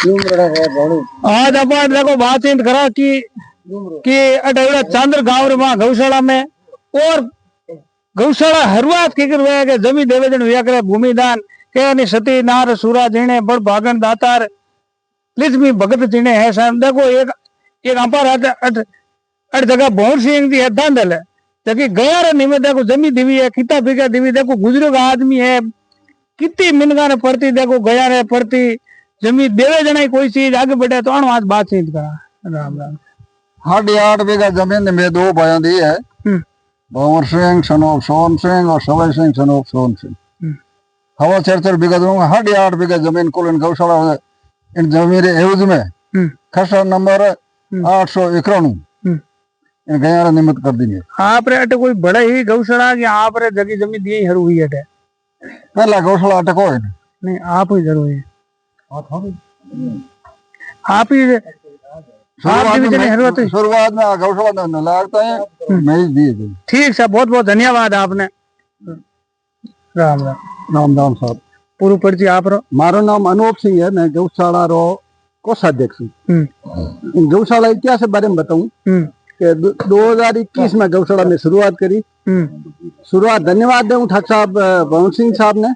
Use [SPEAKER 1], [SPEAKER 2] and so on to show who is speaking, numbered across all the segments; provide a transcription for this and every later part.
[SPEAKER 1] आज अपन देखो बातचीत करा कि अटैला चंद्र गांव रे वहां गौशाला में और गौशाला हरवात की करवे के जमी देवे जन हुआ करे भूमिदान के नि सती नार सूरा जीने बड़ भागन दातार लिजमी भगत जीने है सन देखो एक एक अंपार अट जगह भौर सिंह जी है दांडल है जबकि गया रे निमे देखो जमी देवी है किता बिगा देवी देखो गुजरो का आदमी है कितनी मिनगा ने पड़ती देखो गया रे पड़ती जमी देवे जना कोई चीज आगे बढ़े तो आज बातचीत करा राम राम
[SPEAKER 2] 8.5 बीघा जमीन में 2 भाइयों दी है भंवर सिंह सनोप सोहन सिंह और सवाई सिंह सनोप सोहन सिंह हवा 4 बीघा दूंगा 8.5 बीघा जमीन कुल इन गौशाला इन जमीन एवज में खसरा नंबर 891 इन गया निमित कर देंगे
[SPEAKER 1] आप रे अटे कोई बड़ा ही गौशाला कि आप रे जगी जमीन दी हरू हुई अटे
[SPEAKER 2] पहला गौशाला अटे कोई
[SPEAKER 1] नहीं आप ही जरूर है आप ही
[SPEAKER 2] शुरुआत में गौशाला में लगता है मैं दिए
[SPEAKER 1] ठीक साहब बहुत बहुत धन्यवाद आपने राम राम
[SPEAKER 2] राम राम साहब
[SPEAKER 1] पूरी परिचय आप रो
[SPEAKER 2] मारो नाम अनूप सिंह है मैं गौशाला रो कोषाध्यक्ष हूँ गौशाला इतिहास के बारे में बताऊं कि 2021 में गौशाला में शुरुआत करी शुरुआत धन्यवाद दूं ठाकुर साहब भवन सिंह साहब ने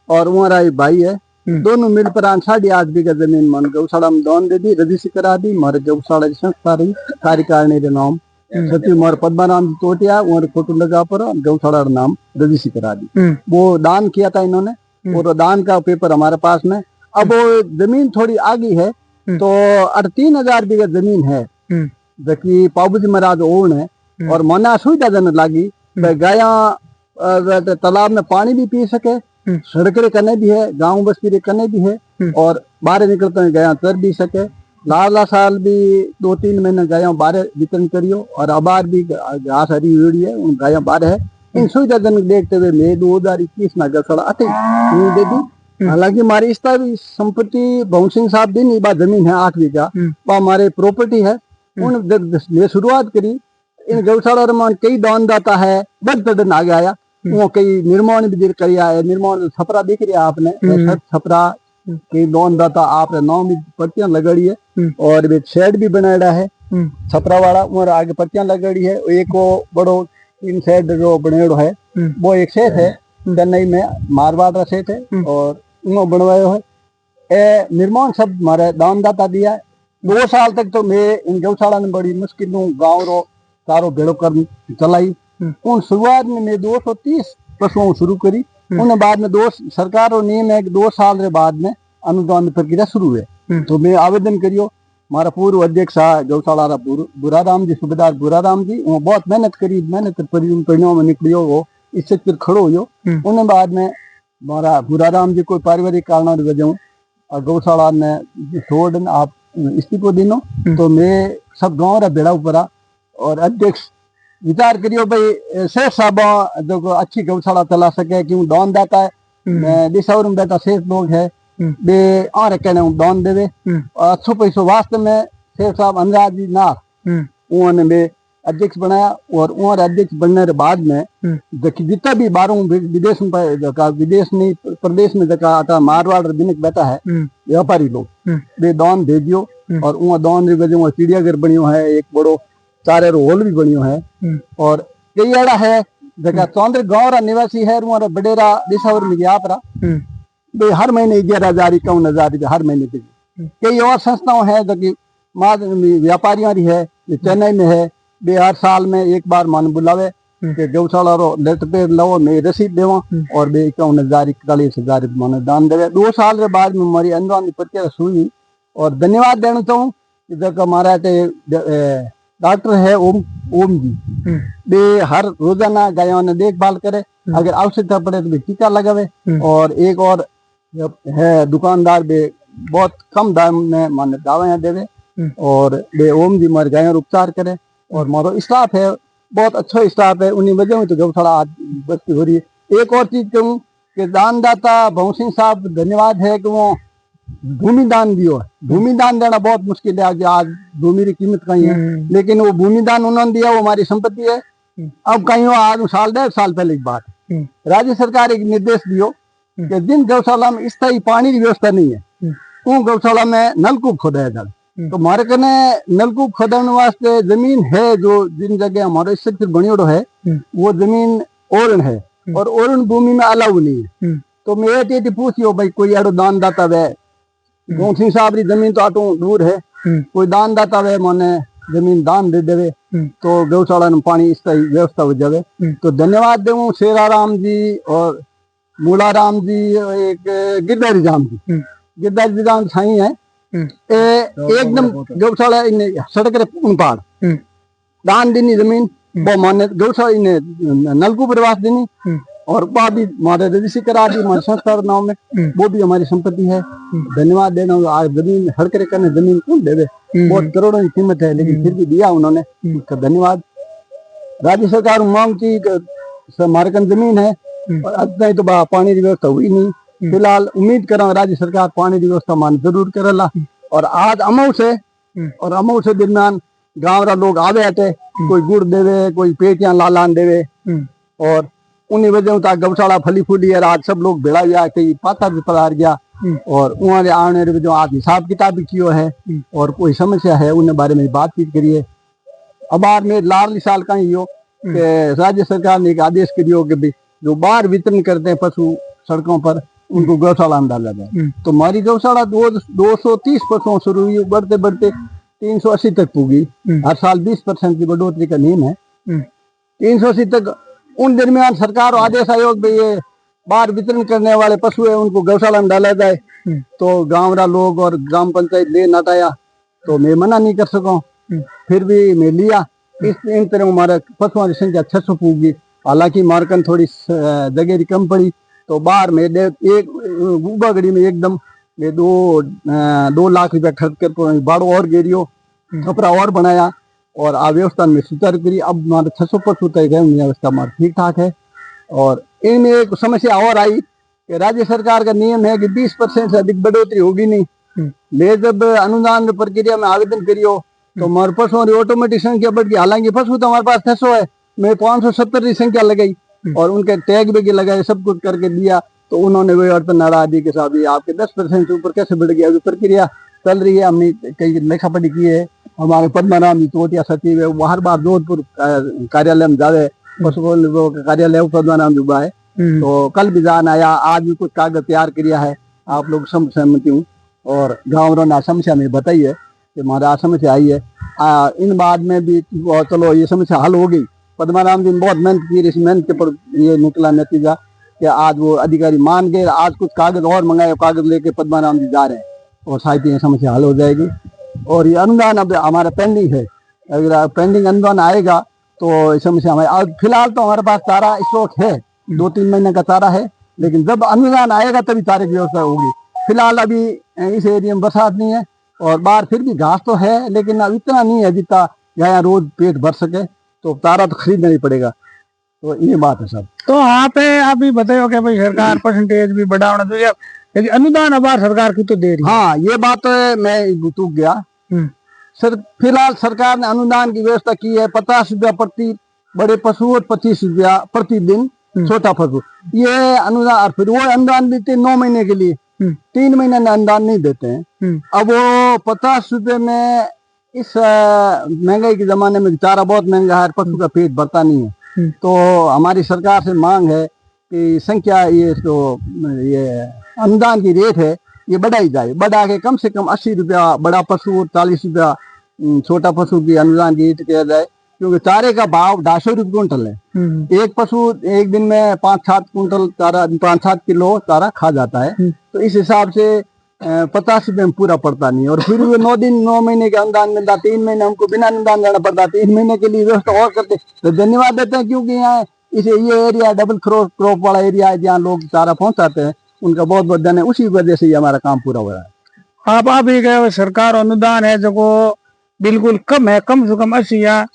[SPEAKER 2] और हमारा भाई है दोनों मिल पर 8.5 बीघा जमीन मन गौशाला में दान दे दी रजिस्ट्री करा दी हमारे गौशाला की संस्था रही कार्यकारिणी के नाम सती मोर पद्माराम जी तोटिया और फोटो लगा पर गौशाला का नाम रजिस्ट्री करा दी वो दान किया था इन्होंने और दान का पेपर हमारे पास में अब वो जमीन थोड़ी आगे है तो 3,000 बीघा जमीन है जबकि पाबूजी महाराज ओन है और मना सुविधाजनक लागी गाया तालाब में पानी भी पी सके सड़क रे कने भी है गांव बस्ती रे कने भी है और बाहर निकलते हैं गया चर भी सके लाला साल भी 2-3 महीने गया बाहर वितरण करियो और अबार भी घास हरी हुई है उन गाया बाहर है इन सुविधाजनक देखते हुए मैं 2021 में गौशाला अटे दे दी हालांकि हमारी इस संपत्ति भवन सिंह साहब दिन ये बात जमीन है 8 बीघा वो हमारे प्रॉपर्टी है उन शुरुआत करी इन गौशाला में कई दानदाता है बद आगे आया वो कई निर्माण भी करिया है निर्माण छपरा दिख रहा आपने छपरा कई दानदाता आपने नाम भी पत्तियां लगड़ी है और एक शेड भी बनाया है छपरा वाला और आगे पत्तियां लगड़ी है एक वो बड़ो इन शेड जो बनेड़ो है वो एक सेठ है चेन्नई में मारवाड़ का सेठ है और उन्होंने बनवायो है निर्माण सब हमारे दानदाता दिया है 2 साल तक तो मैं इन गौशाला में बड़ी मुश्किल गाँव रो सारो भेड़ो कर चलाई उन शुरुआत में मैं 230 पशुओं शुरू करी उन्हें बाद में सरकार और नियम है 2 साल के बाद में अनुदान प्रक्रिया शुरू है तो मैं आवेदन करियो हमारा पूर्व अध्यक्ष गौशाला बुराराम जी सूबेदार बुराराम जी वो बहुत मेहनत करी मेहनत परिणाम में निकलियो वो इससे फिर खड़ो हो उन्हें बाद में हमारा बुराराम जी कोई पारिवारिक कारणों की वजह गौशाला ने छोड़ आप इस्तीफो दिनो तो मैं सब गाँव रा बेड़ा ऊपर और अध्यक्ष विचार करियो भाई शेख साहब जो अच्छी गौशाला चला सके क्यों दान दाता है दिशावर में बैठा शेख लोग है बे आ कहने दान देवे अच्छो पैसो वास्तव में शेख साहब अनुराग जी नाथ उन्होंने मैं अध्यक्ष बनाया और उन्होंने अध्यक्ष बनने के बाद में जितना भी 12 विदेश में विदेश नहीं प्रदेश में जगह मारवाड़ बिनक बैठा है व्यापारी लोग वे दान भेजियो और वहाँ दान वजह चिड़ियाघर बनियो है एक बड़ो चारे हॉल भी बनियो है और कई एड़ा है जगह चौंद्र गाँव रा निवासी है बडेरा दिशावर में आप वे हर महीने 11,000-51,000 हर महीने देगी कई और संस्थाओं है जो कि व्यापारियों है चेन्नई में है वे हर साल में एक बार मान बुलावे कि गौशाला रो लेट पे लो मैं रसीद देवा और वे 51,000-41,000 मान दान देवे 2 साल के बाद में हमारी अनुदान की प्रक्रिया हुई और धन्यवाद देना चाहूँ जगह हमारा डॉक्टर है ओम जी वे हर रोजाना गायों ने देखभाल करे अगर आवश्यकता पड़े तो टीका लगावे और एक और है दुकानदार वे बहुत कम दाम में माने दवाइयाँ देवे और वे ओम जी हमारे गायों उपचार करे और हमारा स्टाफ है बहुत अच्छा स्टाफ है उन्हीं वजह में तो गौशाला आज बस्ती हो रही है। एक और चीज कहूँ कि दानदाता भवन सिंह साहब धन्यवाद है कि वो भूमि दान दियो है भूमि दान देना बहुत मुश्किल है आज भूमि की कीमत कहीं है लेकिन वो भूमि दान उन्होंने दिया वो हमारी संपत्ति है अब कहीं आज 1.5 साल पहले की बात राज्य सरकार एक निर्देश दियो कि जिन गौशाला में स्थायी पानी की व्यवस्था नहीं है वो गौशाला में नलकूप खोदाया था। तो मारे कने नलकूप खोदाने वास्ते जमीन है, जो जिन जगह हमारा स्ट्रक्चर बनियोड़ो है वो जमीन ओरण है, और ओरण भूमि में अलाउ नहीं है। तो मैं ये पूछियो भाई कोई एडो दान दाता वे, गौसी साहब री जमीन तो आटो दूर है, कोई दान दाता वे माने जमीन दान दे देवे तो गौशाला में पानी इसका व्यवस्था हो जावे। तो धन्यवाद देवूं शेराराम जी और मूलाराम जी और एक गिरधारी राम जी, गिरधारी राम साई है एकदम गौशाला इन सड़क रे पार दान देनी जमीन वो मान्य गौशाला इन नलकूप प्रवास देनी, और वह भी हमारे रजिस्ट्री करा दी हमारे संस्था नाम में, वो भी हमारी संपत्ति है। धन्यवाद देना, आज जमीन हर करे करने जमीन कौन देवे, बहुत करोड़ों की कीमत है, लेकिन फिर भी दिया उन्होंने, उसका धन्यवाद। राज्य सरकार मांग की हमारे कन जमीन है और अब नहीं तो पानी की व्यवस्था हुई नहीं। फिलहाल उम्मीद करा राज्य सरकार पानी की व्यवस्था मान जरूर करेला। और आज अमाउस है और अमाउस दरमियान गाँव रा लोग आवे हटे, कोई गुड़ देवे, कोई पेटियां लालान देवे, और उन्हीं वजह तक गौशाला फली फूली है। आज सब लोग भेड़ा गया, कई पाता भी पधार गया, और वहाँ आने वजह आज हिसाब किताब भी किया है, और कोई समस्या है उन्हें बारे में बातचीत करिए। अब बार में लाडली साल का ही हो कि राज्य सरकार ने एक आदेश करियो कि भाई जो बाहर वितरण करते हैं पशु सड़कों पर उनको गौशाला में डाला जाए। तो हमारी गौशाला 230 पशुओं शुरू हुई, बढ़ते बढ़ते 380 तक पुगी। हर साल 20% की बढ़ोतरी का नियम है, 380 तक। उन दरमियान सरकार आदेश आयोग भी ये बाहर वितरण करने वाले पशु है उनको गौशाला में डाला जाए। तो गाँव रा लोग और ग्राम पंचायत ले नटाया, तो मैं मना नहीं कर सका, फिर भी मैं लिया। इन तरह हमारा पशुओं की संख्या 600 पूगी। हालांकि मार्कन थोड़ी जगह कम पड़ी, तो बाहर में एक गुबा गड़ी में एकदम मैं 2 लाख रुपया खर्च कर बाड़ो और गेरियो कपड़ा और बनाया और अव्यवस्था में सुचारू करी। अब हमारे 600 पशु तय गए, व्यवस्था हमारी ठीक ठाक है। और इनमें एक समस्या और आई कि राज्य सरकार का नियम है कि 20% से अधिक बढ़ोतरी होगी नहीं। ले जब अनुदान प्रक्रिया में आवेदन करियो तो हमारे पशुओं की ऑटोमेटिक संख्या बढ़ गई। हालांकि पशु तो हमारे पास 600 है, मैं 570 की संख्या लगाई और उनके टैग भी लगाए, सब कुछ करके दिया। तो उन्होंने वही अर्थ नारा दी कि साहब ये आपके 10% से ऊपर कैसे बढ़ गया। अभी प्रक्रिया चल रही है, हमने कई लेखा पढ़ी की है। हमारे पद्माराम जी तोतिया सचिव है, वो हर बार जोधपुर कार्यालय में जावे, पशु कार्यालय पद्माराम जी है। तो कल भी जान आया, आज भी कुछ कागज तैयार किया है, आप लोग सहमति हूँ। और गाँव रोना समस्या में बताइए कि हमारा समस्या आई है। इन बाद में भी चलो ये समस्या हल हो गई। पद्माराम जी ने बहुत मेहनत की, इस मेहनत के पर ये निकला नतीजा कि आज वो अधिकारी मान गए। आज कुछ कागज और मंगाए, कागज लेके पद्माराम जी जा रहे हैं और शायद ये समस्या हल हो जाएगी। और ये अनुदान अब हमारा पेंडिंग है, अगर पेंडिंग अनुदान आएगा तो समस्या हमारे आज फिलहाल तो हमारे पास चारा स्टॉक है, 2-3 महीने का चारा है, लेकिन जब अनुदान आएगा तभी चारे की व्यवस्था होगी। फिलहाल अभी इस एरिया में बरसात नहीं है और बाहर फिर भी घास तो है, लेकिन अब इतना नहीं है जितना यहाँ रोज पेट भर सके, तो चारा तो खरीदना ही पड़ेगा। तो ये बात है सब।
[SPEAKER 1] तो आप ही बताओ कि भाई सरकार परसेंटेज भी बढ़ाना चाहिए, लेकिन अनुदान अब सरकार की तो दे रही है।
[SPEAKER 2] हाँ, ये बात मैं टूक गया सर। फिलहाल सरकार ने अनुदान की व्यवस्था की है, 50 रुपया प्रति बड़े पशु और 25 रुपया प्रतिदिन छोटा पशु। ये अनुदान, फिर वो अनुदान देते 9 महीने के लिए, 3 महीने में अनुदान नहीं देते हैं। अब वो 50 रुपये में इस महंगाई के जमाने में चारा बहुत महंगा है, पशु का पेट भरता नहीं है। तो हमारी सरकार से मांग है कि संख्या ये तो ये अनुदान की रेट है ये बढ़ाई जाए, बढ़ा के कम से कम 80 रुपया बड़ा पशु और 40 रुपया छोटा पशु की अनुदान की रेट किया जाए। क्योंकि चारे का भाव 250 रुपये क्विंटल है। एक पशु एक दिन में 5-7 कुंटल चारा, 5-7 किलो चारा खा जाता है। तो इस हिसाब से 50 रुपये में पूरा पड़ता नहीं। और फिर भी 9 महीने का अनुदान मिलता, 3 महीने हमको बिना अनुदान जाना पड़ता, 3 महीने के लिए व्यवस्था और करते तो धन्यवाद देते हैं। क्योंकि यहाँ ये एरिया डबल क्रॉप वाला एरिया है, जहाँ लोग चारा पहुँचाते हैं, उनका बहुत बहुत धन्यवाद। उसी वजह से हमारा काम पूरा हो रहा है।
[SPEAKER 1] आप भी गए सरकार अनुदान है जो बिल्कुल कम है, कम से कम 80 या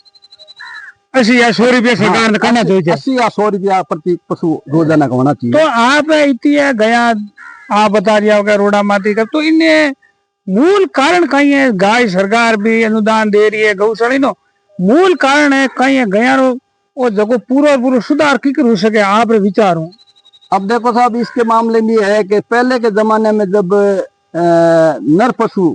[SPEAKER 1] 100 रुपया सरकार ने करना चाहिए।
[SPEAKER 2] 80 या 100 रुपया प्रति पशु रोजाना का होना चाहिए।
[SPEAKER 1] तो आप इतनी गया आप बता दिया होगा रोड़ा माती का, तो इन्हें मूल कारण कहीं है। गाय सरकार भी अनुदान दे रही है, गौशाला नो मूल कारण है कहीं है गया वो जगह पूरा सुधार की हो सके, आप विचार हो।
[SPEAKER 2] अब देखो साहब, इसके मामले में है कि पहले के जमाने में जब नर पशु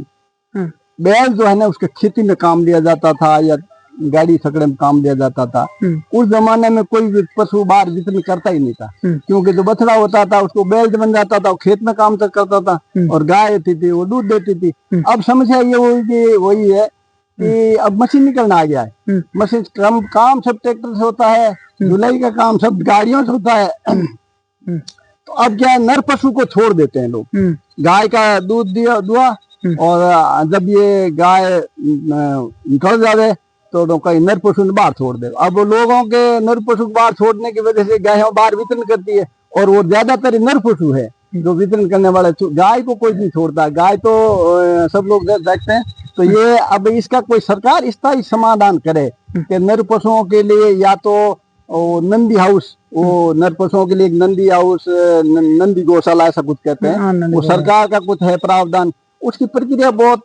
[SPEAKER 2] बैल जो है ना उसके खेती में काम लिया जाता था या गाड़ी छकड़े में काम लिया जाता था। उस जमाने में कोई भी पशु बाहर वितरण करता ही नहीं था, क्योंकि जो बछड़ा होता था उसको बैल बन जाता था, वो खेत में काम तक करता था, और गाय होती थी वो दूध देती थी। अब समस्या ये वही है कि अब मशीनीकरण आ गया है। मशीन काम सब ट्रैक्टर से होता है, धुलाई का काम सब गाड़ियों से होता है। तो अब क्या है, नर पशु को छोड़ देते हैं लोग। गाय का दूध दुआ, और जब ये गाय निकल जावे तो कहीं नर पशु ने बाहर छोड़ दे। अब लोगों के नर पशु को बाहर छोड़ने की वजह से गाय बाहर वितरण करती है, और वो ज्यादातर नर पशु है जो वितरण करने वाले। गाय को कोई नहीं छोड़ता, गाय तो सब लोग देखते हैं। तो ये अब इसका कोई सरकार स्थायी समाधान करे कि नर पशुओं के लिए या तो नंदी हाउस, वो नर पशुओं के लिए एक नंदी हाउस, नंदी गौशाला ऐसा कुछ कहते हैं, वो सरकार का कुछ है प्रावधान। उसकी प्रक्रिया बहुत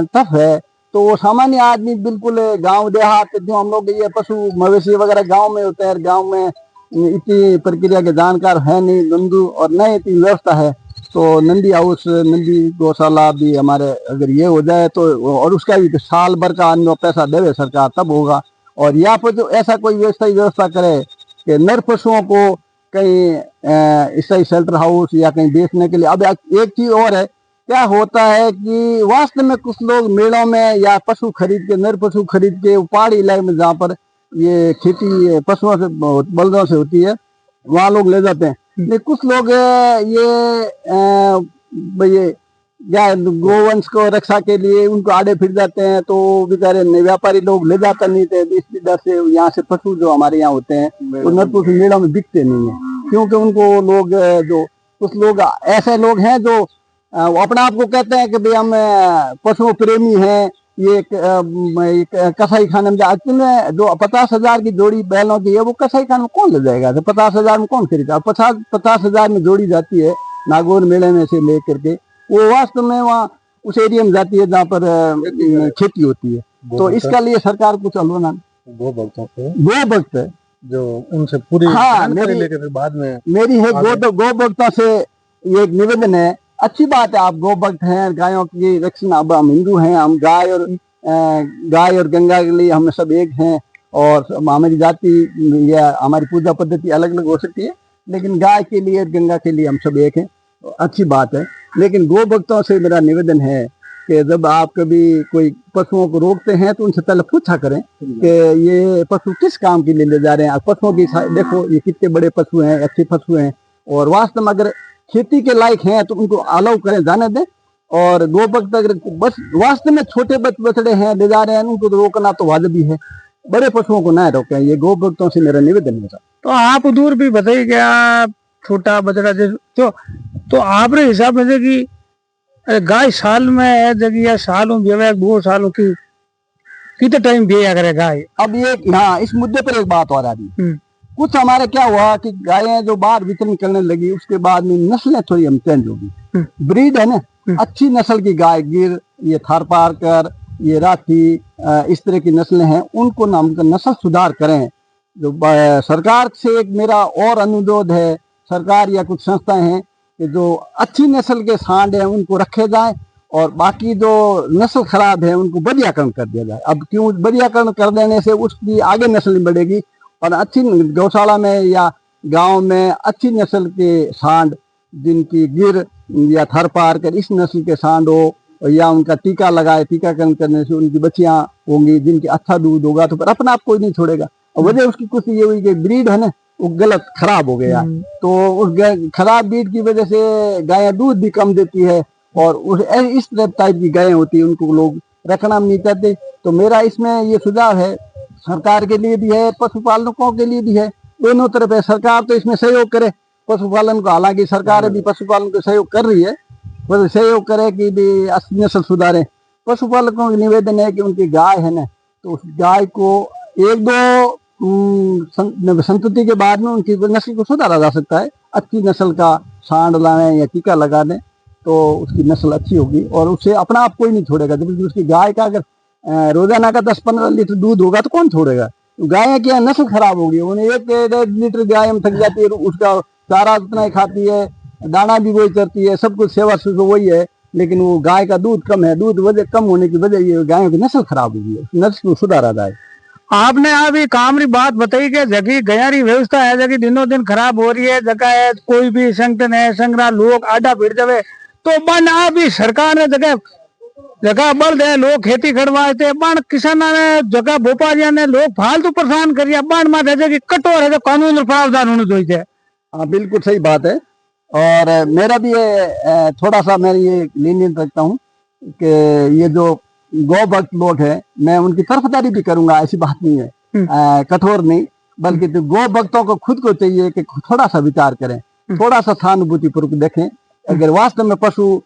[SPEAKER 2] टफ है। तो वो सामान्य आदमी बिल्कुल गांव देहात जो हम लोग ये पशु मवेशी वगैरह गांव में होते हैं, गांव में इतनी प्रक्रिया के जानकार है नहीं नंदू, और न इतनी व्यवस्था है। तो नंदी हाउस, नंदी गौशाला भी हमारे अगर ये हो जाए तो, और उसका भी तो साल भर का अन्य पैसा देवे सरकार तब होगा। और या फिर तो ऐसा कोई व्यवस्था करे कि नर पशुओं को कहीं स्थायी शेल्टर हाउस या कहीं बेचने के लिए। अब एक चीज और है, क्या होता है कि वास्तव में कुछ लोग मेलों में या पशु खरीद के, नर पशु खरीद के पहाड़ी इलाके में जहाँ पर ये खेती पशुओं से बलदों से होती है वहाँ लोग ले जाते हैं। लेकिन कुछ लोग ये गोवंश को रक्षा के लिए उनको आड़े फिर जाते हैं, तो बेचारे व्यापारी लोग ले जाता नहीं थे। इसकी वजह से यहाँ से पशु जो हमारे यहाँ होते हैं वो नर पशु मेलों में बिकते नहीं है, क्योंकि उनको लोग जो कुछ लोग ऐसे लोग हैं जो वो अपने आप को कहते हैं कि भाई हम पशु प्रेमी हैं। ये कसाई खाने में जो 50,000 की जोड़ी बैलों की है वो कसाई खाने में कौन ले जाएगा? तो 50,000 में कौन खरीदा? 50,000 में जोड़ी जाती है नागौर मेले में से लेकर के, वो वास्तव में वहाँ उस एरिया में जाती है जहाँ पर खेती होती है। तो इसका लिए सरकार कुछ अनुदान गो भक्त है जो उनसे पूरी लेकर बाद में मेरी है गो भक्तों से ये एक निवेदन है। अच्छी बात है, आप गो भक्त हैं, गायों की रक्षण, अब हम हिंदू हैं, हम गाय और गंगा के लिए हम सब एक हैं। और हमारी जाति या हमारी पूजा पद्धति अलग अलग हो सकती है, लेकिन गाय के लिए और गंगा के लिए हम सब एक हैं, तो अच्छी बात है। लेकिन गो भक्तों से मेरा निवेदन है कि जब आप कभी कोई पशुओं को रोकते हैं तो उनसे पहले पूछा करें कि ये पशु किस काम के लिए ले जा रहे हैं। पशुओं की देखो ये कितने बड़े पशु हैं, अच्छे पशु हैं, और वास्तव में अगर खेती के लायक हैं तो उनको अलाउ करें, जाने दें। और गो भक्त अगर बस वास्तव में छोटे बछड़े हैं ले जा रहे हैं, उनको तो रोकना तो वाजिबी है, बड़े पशुओं को ना रोकें। ये गो भक्तों से मेरा निवेदन है।
[SPEAKER 1] तो आप दूर भी बताइए क्या छोटा बछड़ा तो आप हिसाब से कि गाय साल में है जगह या सालों भी 2 सालों की कितने टाइम भी करे गाय? अब ये हाँ, इस मुद्दे पर एक बात और आ रही। कुछ हमारे क्या हुआ कि गायें जो बाहर वितरण करने लगी उसके बाद में नस्लें थोड़ी हम चेंज होगी। ब्रीड है ना, अच्छी नस्ल की गाय, गिर, ये थारपारकर, ये राठी, इस तरह की नस्लें हैं, उनको ना हम नस्ल सुधार करें। जो सरकार से एक मेरा और अनुरोध है, सरकार या कुछ संस्थाएं हैं कि जो अच्छी नस्ल के सांड हैं उनको रखे जाएं, और बाकी जो नस्ल खराब है उनको बधियाकरण कर दिया जाए। अब क्यों बधियाकरण कर देने से उसकी आगे नस्ल बढ़ेगी, और अच्छी गौशाला में या गांव में अच्छी नस्ल के सांड, जिनकी गिर या थरपारकर इस नस्ल के सांड हो, या उनका टीका लगाए, टीकाकरण करने से उनकी बच्चियां होंगी जिनकी अच्छा दूध होगा, तो फिर अपना आप कोई नहीं छोड़ेगा। और वजह उसकी कुछ ये हुई कि ब्रीड है ना वो गलत खराब हो गया, तो उस खराब ब्रीड की वजह से गायें दूध भी कम देती है, और उस इस टाइप की गायें होती है उनको लोग रखना नहीं चाहते। तो मेरा इसमें ये सुझाव है, सरकार के लिए भी है, पशुपालकों के लिए भी है, दोनों तरफ है। सरकार तो इसमें सहयोग करे पशुपालन को, हालांकि सरकार भी पशुपालन को सहयोग कर रही है, वो सहयोग करे कि भी असली नस्ल सुधारे। पशुपालकों का निवेदन है कि उनकी गाय है ना, तो उस गाय को 1-2 संतति के बाद में उनकी नस्ल को सुधारा जा सकता है। अच्छी नस्ल का सांड लाएं या टीका लगा दें तो उसकी नस्ल अच्छी होगी, और उसे अपना आप कोई नहीं छोड़ेगा। जबकि उसकी गाय का अगर रोजाना का 10-15 लीटर दूध होगा तो कौन छोड़ेगा? गाय की नस्ल खराब होगी, उन्हें 1 लीटर गाय में थक जाती है, उसका चारा उतना ही खाती है,
[SPEAKER 2] दाना भी वही करती है, सब कुछ सेवा सुख वही है, लेकिन वो गाय का दूध कम है, दूध वजह कम होने की वजह ये गायों की नस्ल खराब हुई है, नस्ल को सुधारा जाए।
[SPEAKER 1] आपने अभी काम री बात बताई कि जगह गयारी व्यवस्था है, जगह दिनों दिन खराब हो रही है, जगह है कोई भी संगठन है संग्रह लोग आडा भिड़ जावे तो बन अभी सरकार ने जगह जगह बल दे लोग खेती करवाए थे, बन किसान ने जगह भोपालिया ने लोग फालतू परेशान करिया, बन माथे जगह कठोर है जो कानून प्रावधान होने चाहिए।
[SPEAKER 2] हाँ बिल्कुल सही बात है। और मेरा भी ये थोड़ा सा मैं ये लीनियंट रखता हूँ कि ये जो गौ भक्त लोग हैं मैं उनकी तरफदारी भी करूंगा, ऐसी बात नहीं है, कठोर नहीं, बल्कि तो गौ भक्तों को खुद को चाहिए कि थोड़ा सा विचार करें, थोड़ा सा सहानुभूति पूर्वक देखें। अगर वास्तव में पशु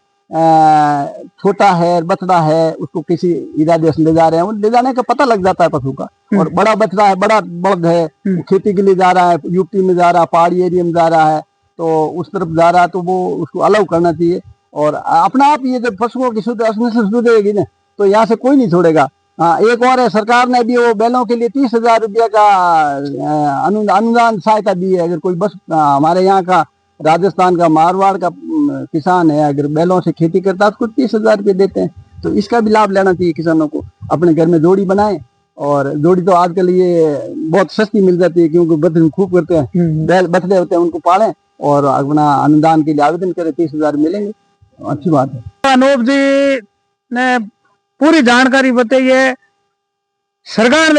[SPEAKER 2] छोटा है, बछड़ा है, उसको किसी इरादे से ले जा रहे हैं, ले जाने का पता लग जाता है पशु का, और बड़ा बछड़ा है, बड़ा बल्द है, वो खेती के लिए जा रहा है, यूपी में जा रहा है, पहाड़ी एरिया में जा रहा है, तो उस तरफ जा रहा है, तो वो उसको अलाउ करना चाहिए। और अपना आप ये जब पशुओं की सुधरेगी ना तो यहाँ से कोई नहीं छोड़ेगा। हाँ, एक और है, सरकार ने भी वो बैलों के लिए 30,000 रुपया का अनुदान सहायता दी है। अगर कोई बस हमारे यहाँ का राजस्थान का मारवाड़ का किसान है, अगर बैलों से खेती करता है तो 30,000 रुपये देते हैं, तो इसका भी लाभ लेना चाहिए किसानों को। अपने घर में जोड़ी बनाए, और जोड़ी तो आजकल ये बहुत सस्ती मिल जाती है, क्योंकि बच्चे खूब करते हैं, बैल बछड़े होते हैं, उनको पालें और अपना अनुदान के लिए आवेदन करें, 30,000 मिलेंगे, अच्छी बात है।
[SPEAKER 1] अनूप जी ने पूरी जानकारी बताई है। सरकार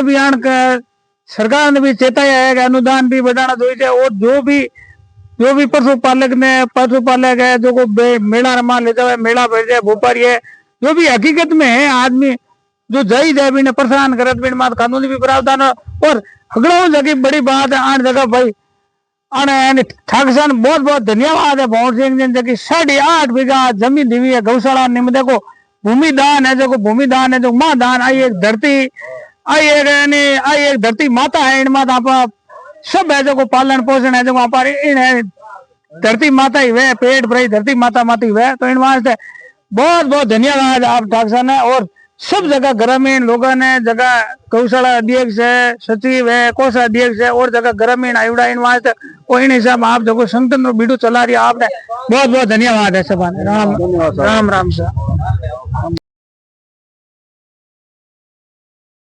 [SPEAKER 1] ने भी चेताया है कि अनुदान भी बढ़ाना चाहिए, और जो भी पशुपालक है जो को मेला रमा ले जाए, मेला बैठ जाए, भोपाल है, जो भी हकीकत में है आदमी जो जाई जाए भी परेशान करत भी मात कानूनी भी प्रावधान। और अगला जगह बड़ी बात है आन जगह भाई आने ठाकसान बहुत बहुत धन्यवाद है भवन सिंह जी जगह 8.5 बीघा जमीन दी है गौशाला ने। देखो भूमि दान है, जो भूमि दान है, जो माँ दान आई एक धरती माता है, इन माता आप सब है जो पालन पोषण है, जो इन धरती माता ही वह पेट भराई धरती माता माती वह। तो इन वास्ते बहुत बहुत धन्यवाद आप ठाकसान है। और सब जगह ग्रामीण लोगों ने जगह गौशाला अध्यक्ष है, सचिव है, कोषाध्यक्ष है, और जगह ग्रामीण आयुड़ा इन वास्ते और इन हिसाब आप जो संगठन बीडू चला रही है, आपने बहुत बहुत धन्यवाद है। सब राम राम राम।